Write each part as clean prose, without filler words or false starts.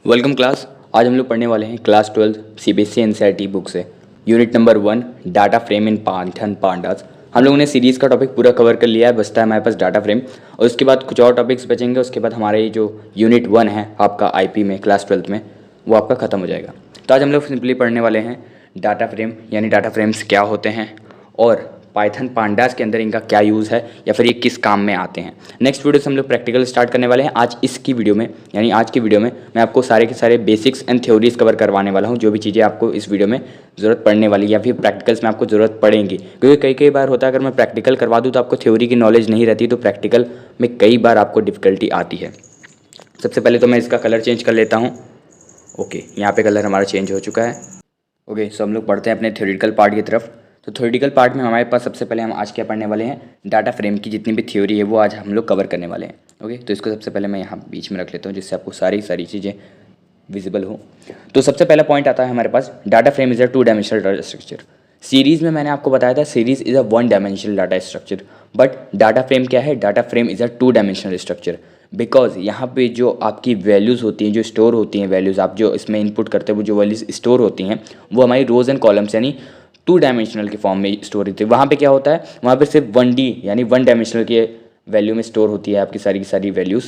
Welcome class. आज हम लोग पढ़ने वाले हैं क्लास 12 सीबीएसई एनसीईआरटी बुक से unit number 1 data frame in Python pandas. हम लोगों ने सीरीज़ का टॉपिक पूरा कवर कर लिया है, बचता है हमारे पास डाटा फ्रेम और उसके बाद कुछ और टॉपिक्स बचेंगे। उसके बाद हमारा ये जो यूनिट 1 है आपका आईपी में क्लास 12 में वो आपका ख़त्म हो जाएगा। तो आज हम लोग सिंपली पढ़ने वाले हैं डाटा फ्रेम, यानी डाटा फ्रेम्स क्या होते हैं और पाइथन पांडास के अंदर इनका क्या यूज़ है या फिर ये किस काम में आते हैं। नेक्स्ट वीडियो से हम लोग प्रैक्टिकल स्टार्ट करने वाले हैं। आज इसकी वीडियो में यानी आज की वीडियो में मैं आपको सारे के सारे बेसिक्स एंड थ्योरीज कवर करवाने वाला हूँ। जो भी चीज़ें आपको इस वीडियो में ज़रूरत पड़ने वाली या फिर प्रैक्टिकल्स में आपको ज़रूरत पड़ेंगी, क्योंकि कई बार होता है अगर मैं प्रैक्टिकल करवा दूँ तो आपको थ्योरी की नॉलेज नहीं रहती, तो प्रैक्टिकल में कई बार आपको डिफ़िकल्टी आती है। सबसे पहले तो मैं इसका कलर चेंज कर लेता हूँ। ओके, यहाँ पे कलर हमारा चेंज हो चुका है। ओके, सो हम लोग पढ़ते हैं अपने थ्योरेटिकल पार्ट की तरफ। तो थ्योरेटिकल पार्ट में हमारे पास सबसे पहले हम आज क्या पढ़ने वाले हैं, डाटा फ्रेम की जितनी भी थ्योरी है वो आज हम लोग कवर करने वाले हैं। ओके, तो इसको सबसे पहले मैं यहाँ बीच में रख लेता हूँ जिससे आपको सारी चीज़ें विजिबल हो। तो सबसे पहला पॉइंट आता है हमारे पास, data frame is a 2 dimensional data structure. Series में मैंने आपको बताया था series is a 1 dimensional data structure, but data frame क्या है, data frame is a 2 dimensional structure. Because यहाँ पे जो आपकी वैल्यूज़ होती हैं, जो स्टोर होती हैं वैल्यूज़, आप जो इसमें इनपुट करते हैं वो जो वैल्यूज़ स्टोर होती हैं वो हमारी रोज़ एंड कॉलम्स यानी 2 डायमेंशनल के फॉर्म में स्टोर होती है। वहाँ पे क्या होता है, वहाँ पे सिर्फ 1D यानी 1 डायमेंशनल के वैल्यू में स्टोर होती है आपकी सारी की सारी वैल्यूज़,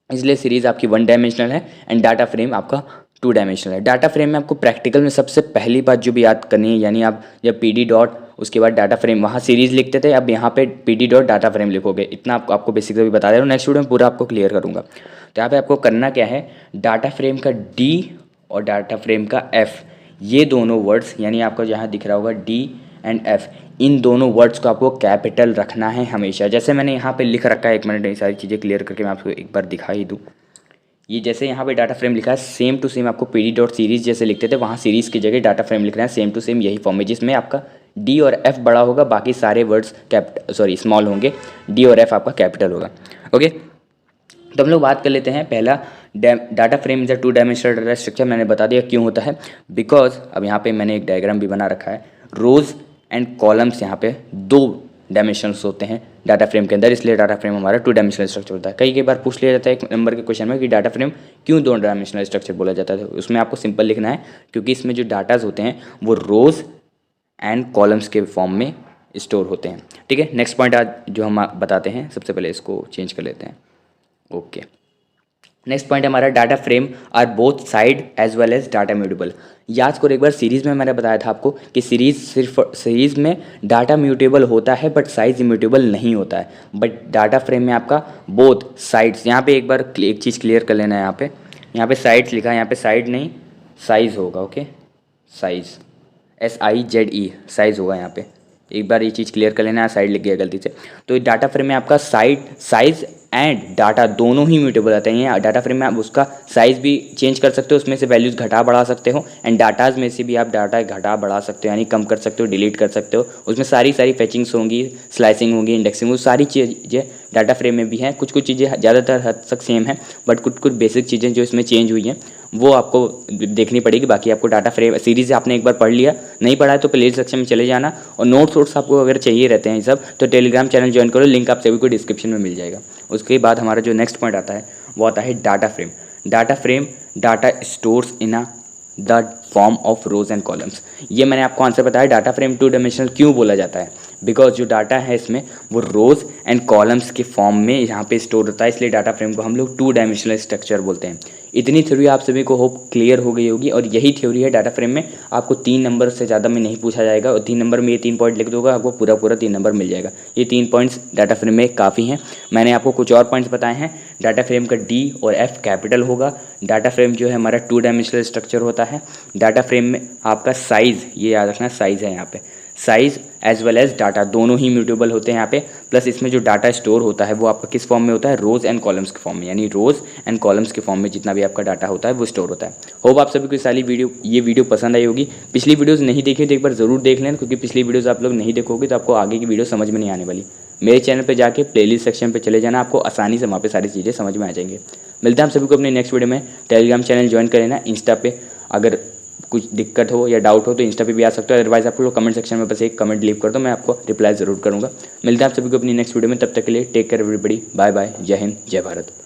इसलिए सीरीज़ आपकी 1 डायमेंशनल है एंड डाटा फ्रेम आपका 2 डायमेंशनल है। डाटा फ्रेम में आपको प्रैक्टिकल में सबसे पहली बात जो भी याद करनी है, यानी आप जब PD डॉट उसके बाद डाटा फ्रेम वहाँ सीरीज़ लिखते थे, अब यहाँ पे PD डॉट डाटा फ्रेम लिखोगे। इतना आपको बेसिक भी बता दे रहा हूँ, नेक्स्ट वीडियो में पूरा आपको क्लियर करूँगा। तो यहाँ पे आपको करना क्या है, डाटा फ्रेम का D और डाटा फ्रेम का F, ये दोनों वर्ड्स यानी आपको जहाँ दिख रहा होगा D एंड F, इन दोनों वर्ड्स को आपको कैपिटल रखना है हमेशा। जैसे मैंने यहाँ पे लिख रखा है, एक मिनट ये सारी चीज़ें क्लियर करके मैं आपको एक बार दिखा ही दूँ। ये जैसे यहाँ पे डाटा फ्रेम लिखा है सेम टू सेम आपको PD डॉट सीरीज़ जैसे लिखते थे वहाँ सीरीज़ की जगह डाटा फ्रेम लिखना है सेम टू सेम यही फॉर्म में, जिसमें आपका D और F बड़ा होगा, बाकी सारे वर्ड्स स्मॉल होंगे, D और F आपका कैपिटल होगा। ओके, तो हम लोग बात कर लेते हैं पहला, data frame is a 2 dimensional data structure. मैंने बता दिया क्यों होता है, बिकॉज अब यहाँ पे मैंने एक डायग्राम भी बना रखा है, रोज़ एंड कॉलम्स यहाँ पे 2 डायमेंशंस होते हैं डाटा फ्रेम के अंदर, इसलिए डाटा फ्रेम हमारा 2 डायमेंशनल स्ट्रक्चर होता है। कई बार पूछ लिया जाता है एक नंबर के क्वेश्चन में कि डाटा फ्रेम क्यों 2 डायमेंशनल स्ट्रक्चर बोला जाता है, उसमें आपको सिंपल लिखना है क्योंकि इसमें जो डाटाज होते हैं वो रोज़ एंड कॉलम्स के फॉर्म में स्टोर होते हैं। ठीक है, नेक्स्ट पॉइंट आज जो हम बताते हैं, सबसे पहले इसको चेंज कर लेते हैं। ओके, नेक्स्ट पॉइंट हमारा, data frame are both size as well as data mutable. याद करो एक बार, सीरीज़ में मैंने बताया था आपको कि सीरीज़ में डाटा म्यूटेबल होता है बट साइज इम्यूटेबल नहीं होता है, बट डाटा फ्रेम में आपका बोथ साइड्स, यहाँ पे एक बार एक चीज़ क्लियर कर लेना है, यहाँ पे साइड्स लिखा है, यहाँ पे साइड नहीं साइज़ होगा। ओके, साइज़ SIZE साइज़ होगा, यहाँ पे एक बार ये चीज़ क्लियर कर लेना है, साइड लिख गया गलती से। तो डाटा फ्रेम में आपका साइज़ एंड डाटा दोनों ही म्यूटेबल आते हैं। डाटा फ्रेम में आप उसका साइज़ भी चेंज कर सकते हो, उसमें से वैल्यूज़ घटा बढ़ा सकते हो, एंड डाटाज में से भी आप डाटा घटा बढ़ा सकते हो, यानी कम कर सकते हो, डिलीट कर सकते हो। उसमें सारी फेचिंग्स होंगी, स्लाइसिंग होगी, इंडेक्सिंग होगी, सारी चीज़ें डाटा फ्रेम में भी हैं। कुछ चीज़ें ज़्यादातर हद तक सेम है, बट कुछ बेसिक चीज़ें जो इसमें चेंज हुई हैं वो आपको देखनी पड़ेगी। बाकी आपको डाटा फ्रेम सीरीज़ आपने एक बार पढ़ लिया, नहीं पढ़ा है तो प्लेलिस्ट सेक्शन में चले जाना, और नोट्स आपको अगर चाहिए रहते हैं ये सब तो टेलीग्राम चैनल ज्वाइन करो, लिंक आप सभी को डिस्क्रिप्शन में मिल जाएगा। उसके बाद हमारा जो नेक्स्ट पॉइंट आता है वो आता है data frame. Data stores in a the form of rose and columns. ये मैंने आपको आंसर बताया, डाटा फ्रेम 2 डायमेंशनल क्यों बोला जाता है, बिकॉज जो डाटा है इसमें वो रोज एंड कॉलम्स के फॉर्म में यहाँ पे स्टोर होता है, इसलिए डाटा फ्रेम को हम लोग 2 डायमेंशनल स्ट्रक्चर बोलते हैं। इतनी थ्योरी आप सभी को होप क्लियर हो गई होगी, और यही थ्योरी है डाटा फ्रेम में। आपको 3 नंबर से ज़्यादा में नहीं पूछा जाएगा, और 3 नंबर में ये 3 पॉइंट लिख दोगे आपको पूरा 3 नंबर मिल जाएगा। ये 3 पॉइंट्स डाटा फ्रेम में काफ़ी हैं। मैंने आपको कुछ और पॉइंट्स बताए हैं। डाटा फ्रेम का D और F कैपिटल होगा। डाटा फ्रेम जो है हमारा 2 डायमेंशनल स्ट्रक्चर होता है। डाटा फ्रेम में आपका साइज़, ये याद रखना साइज़ है यहाँ पे, size as well as data दोनों ही म्यूटेबल होते हैं यहाँ पे। प्लस इसमें जो डाटा स्टोर होता है वो आपका किस फॉर्म में होता है, रोज़ एंड कॉलम्स के फॉर्म में, यानी रोज़ एंड कॉलम्स के फॉर्म में जितना भी आपका डाटा होता है वो स्टोर होता है। होप आप सभी को ये वीडियो पसंद आई होगी। पिछली वीडियोज़ नहीं देखी तो एक बार ज़रूर देख लें, क्योंकि पिछली वीडियोज़ आप लोग नहीं देखोगे तो आपको आगे की वीडियो समझ में नहीं आने वाली। मेरे चैनल पर जाके प्लेलिस्ट सेक्शन पर चले जाना, आपको आसानी से वहाँ पर सारी चीज़ें समझ में आ जाएंगे। मिलते हैं हम सभी को अपने नेक्स्ट वीडियो में। टेलीग्राम चैनल ज्वाइन कर लेना, इंस्टा पे अगर कुछ दिक्कत हो या डाउट हो तो इंस्टा पे भी आ सकते हो, अदरवाइज आप लोग कमेंट सेक्शन में बस एक कमेंट लीव कर दो, मैं आपको रिप्लाई ज़रूर करूँगा। मिलते हैं आप सभी को अपनी नेक्स्ट वीडियो में, तब तक के लिए take care everybody, bye bye, जय हिंद, जय भारत।